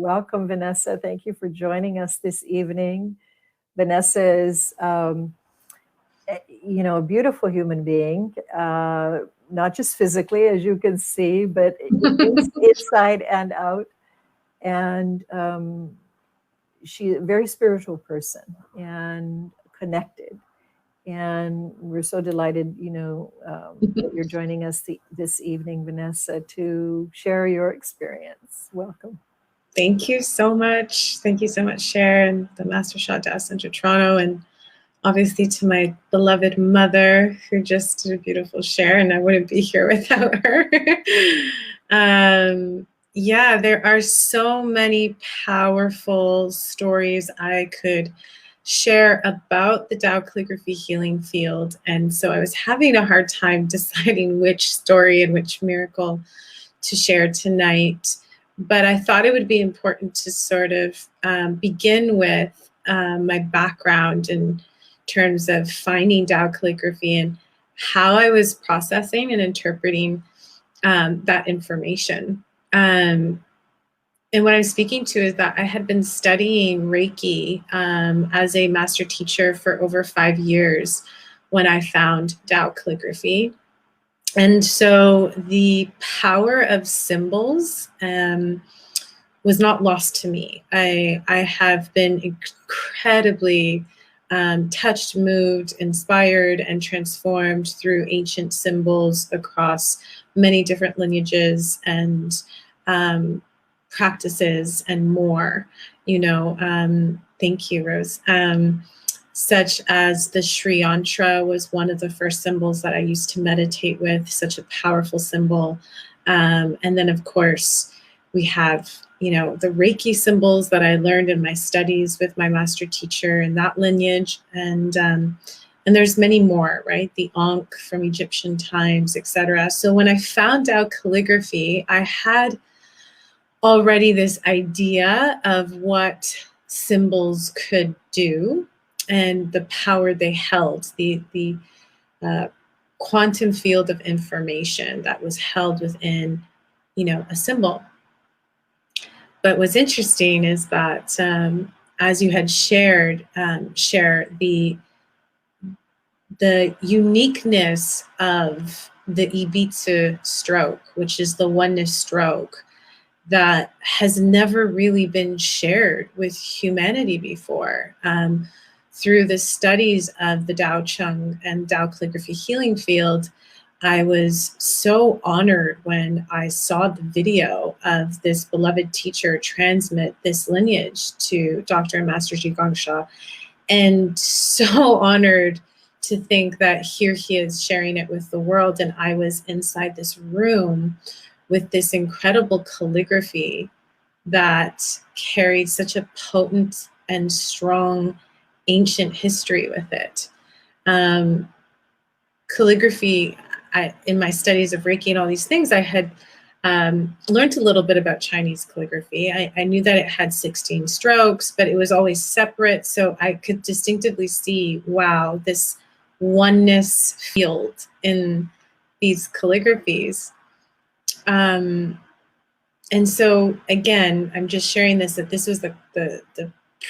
Welcome, Vanessa. Thank you for joining us this evening. Vanessa is, a beautiful human being, not just physically, as you can see, but inside and out. And she's a very spiritual person and connected. And we're so delighted, that you're joining us this evening, Vanessa, to share your experience. Welcome. Thank you so much. Thank you so much, Sharon, the Master Shot TaoCentreToronto, and obviously to my beloved mother, who just did a beautiful share, and I wouldn't be here without her. Yeah, there are so many powerful stories I could share about the Tao Calligraphy healing field. And so I was having a hard time deciding which story and which miracle to share tonight. But I thought it would be important to sort of begin with my background in terms of finding Tao Calligraphy and how I was processing and interpreting that information. And what I'm speaking to is that I had been studying Reiki as a master teacher for over 5 years when I found Tao Calligraphy. And so the power of symbols was not lost to me. I have been incredibly touched, moved, inspired, and transformed through ancient symbols across many different lineages and practices and more, thank you, Rose. Such as the Sri Yantra was one of the first symbols that I used to meditate with, such a powerful symbol. And then of course we have, the Reiki symbols that I learned in my studies with my master teacher in that lineage. And there's many more, right? The Ankh from Egyptian times, etc. So when I found out calligraphy, I had already this idea of what symbols could do and the power they held, the quantum field of information that was held within, a symbol. But what's interesting is that, as you had shared, the uniqueness of the Ibitsu stroke, which is the oneness stroke, that has never really been shared with humanity before. Through the studies of the Tao Chang and Tao Calligraphy healing field, I was so honored when I saw the video of this beloved teacher transmit this lineage to Dr. and Master Ji Gangsha, and so honored to think that here he is sharing it with the world, and I was inside this room with this incredible calligraphy that carried such a potent and strong ancient history with it. Calligraphy, in my studies of Reiki and all these things, I had learned a little bit about Chinese calligraphy. I knew that it had 16 strokes, but it was always separate. So I could distinctively see, wow, this oneness field in these calligraphies. And so again, I'm just sharing this, that this was the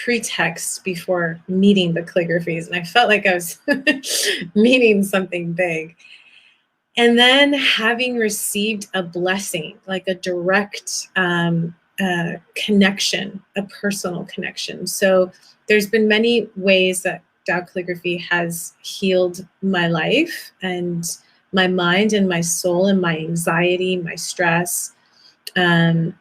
pretext before meeting the calligraphies. And I felt like I was meeting something big. And then having received a blessing, like a direct connection, a personal connection. So there's been many ways that Tao Calligraphy has healed my life and my mind and my soul and my anxiety, my stress. You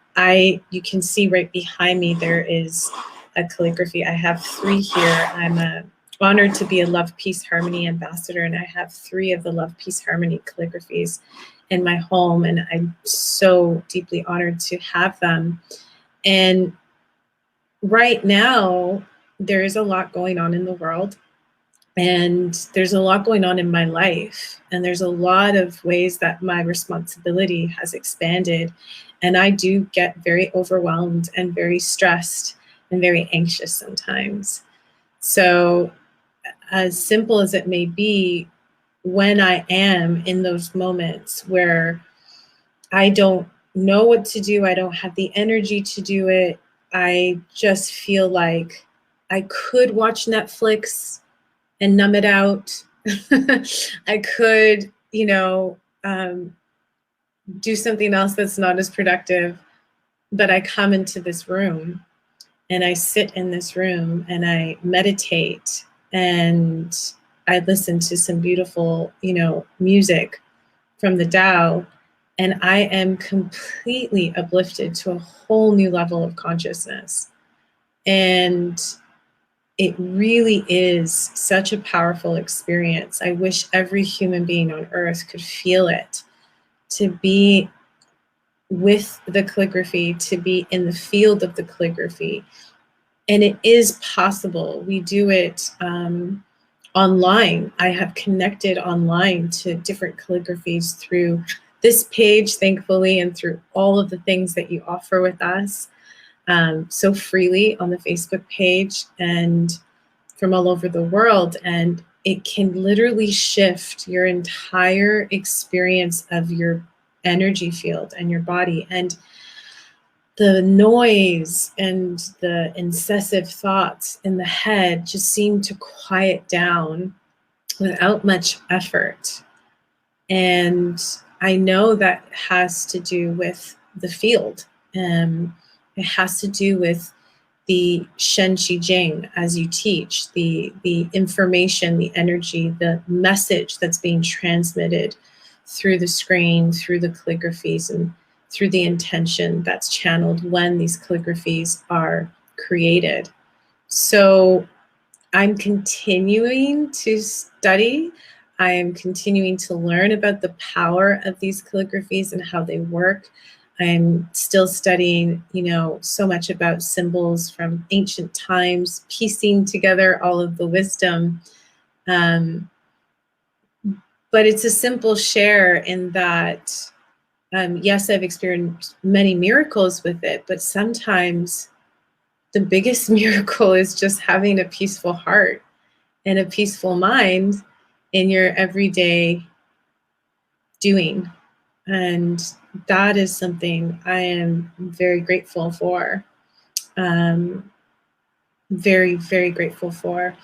can see right behind me, there is a calligraphy. I have 3 here. I'm honored to be a Love, Peace, Harmony ambassador, and I have 3 of the Love, Peace, Harmony calligraphies in my home, and I'm so deeply honored to have them. And right now, there is a lot going on in the world, and there's a lot going on in my life, and there's a lot of ways that my responsibility has expanded, and I do get very overwhelmed and very stressed and very anxious sometimes. So as simple as it may be, when I am in those moments where I don't know what to do, I don't have the energy to do it, I just feel like I could watch Netflix and numb it out. I could, do something else that's not as productive. But I come into this room and I sit in this room and I meditate and I listen to some beautiful, music from the Tao. And I am completely uplifted to a whole new level of consciousness. And it really is such a powerful experience. I wish every human being on earth could feel it, to be with the calligraphy, to be in the field of the calligraphy. And it is possible. We do it online. I have connected online to different calligraphies through this page, thankfully, and through all of the things that you offer with us so freely on the Facebook page and from all over the world. And it can literally shift your entire experience of your energy field and your body. And the noise and the incessive thoughts in the head just seem to quiet down without much effort. And I know that has to do with the field. It has to do with the Shen Qi Jing as you teach, the information, the energy, the message that's being transmitted through the screen, through the calligraphies, and through the intention that's channeled when these calligraphies are created. So I'm continuing to study. I am continuing to learn about the power of these calligraphies and how they work. I'm still studying, so much about symbols from ancient times, piecing together all of the wisdom. But it's a simple share in that, yes, I've experienced many miracles with it, but sometimes the biggest miracle is just having a peaceful heart and a peaceful mind in your everyday doing. And that is something I am very grateful for. Very, very grateful for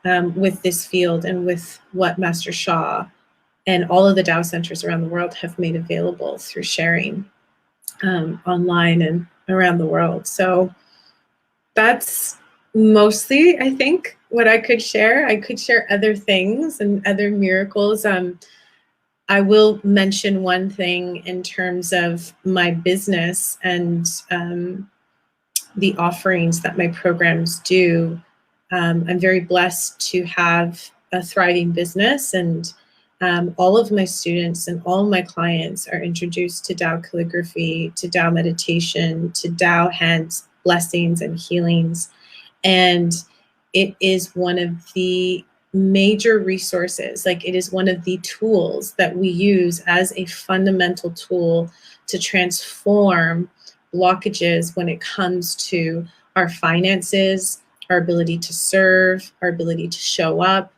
with this field and with what Master Sha and all of the Tao centers around the world have made available through sharing online and around the world. So that's mostly, I think, what I could share. I could share other things and other miracles. I will mention one thing in terms of my business and the offerings that my programs do. I'm very blessed to have a thriving business, and all of my students and all my clients are introduced to Tao calligraphy, to Tao meditation, to Tao hands blessings and healings. And it is one of the major resources, like it is one of the tools that we use as a fundamental tool to transform blockages when it comes to our finances, our ability to serve, our ability to show up.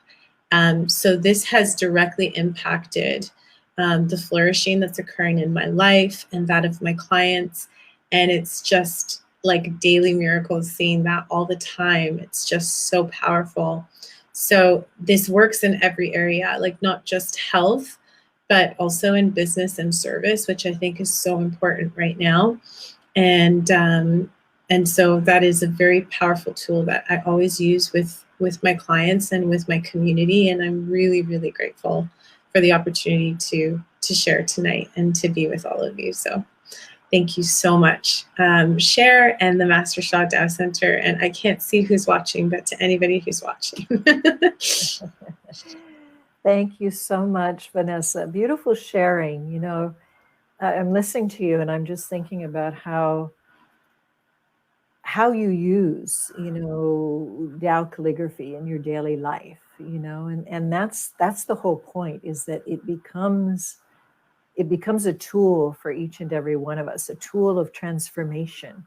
So this has directly impacted the flourishing that's occurring in my life and that of my clients. And it's just like daily miracles, seeing that all the time. It's just so powerful. So this works in every area, like not just health, but also in business and service, which I think is so important right now. And so that is a very powerful tool that I always use with my clients and with my community. And I'm really, really grateful for the opportunity to share tonight and to be with all of you. So thank you so much. Cher and the Master Sha Tao Center. And I can't see who's watching, but to anybody who's watching. Thank you so much, Vanessa. Beautiful sharing. I'm listening to you and I'm just thinking about how you use, Tao calligraphy in your daily life, and that's the whole point, is that it becomes a tool for each and every one of us, a tool of transformation.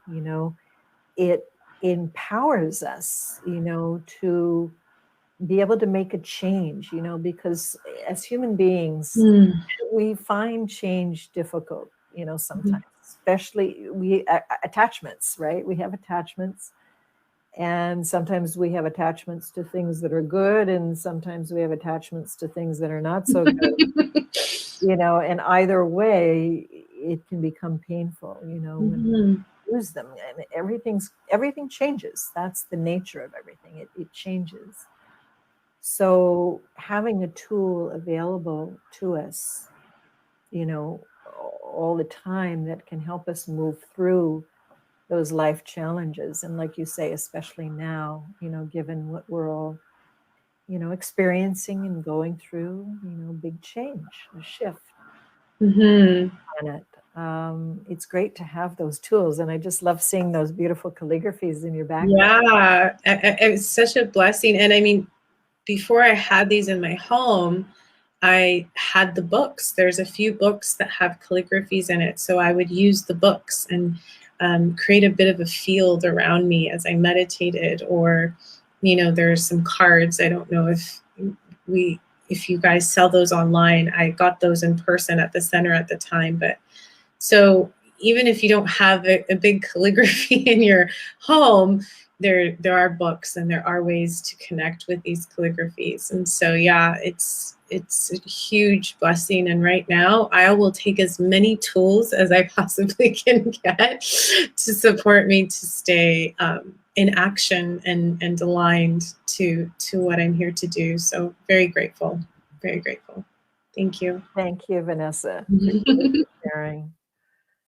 It empowers us, to be able to make a change, because as human beings, we find change difficult, sometimes. especially attachments, right? We have attachments, and sometimes we have attachments to things that are good, and sometimes we have attachments to things that are not so good. And either way, it can become painful, when we lose them, and everything changes. That's the nature of everything. It changes. So having a tool available to us, all the time, that can help us move through those life challenges. And like you say, especially now, given what we're all, experiencing and going through, big change, a shift. Mm-hmm. Planet. It's great to have those tools. And I just love seeing those beautiful calligraphies in your background. Yeah, it's such a blessing. And I mean, before I had these in my home, I had the books. There's a few books that have calligraphies in it. So I would use the books and create a bit of a field around me as I meditated. Or, there's some cards. I don't know if you guys sell those online. I got those in person at the center at the time. But so even if you don't have a big calligraphy in your home, there are books and there are ways to connect with these calligraphies. And so, yeah, it's a huge blessing. And right now, I will take as many tools as I possibly can get to support me to stay in action and aligned to what I'm here to do. So very grateful, very grateful. Thank you. Thank you, Vanessa. Appreciate you sharing.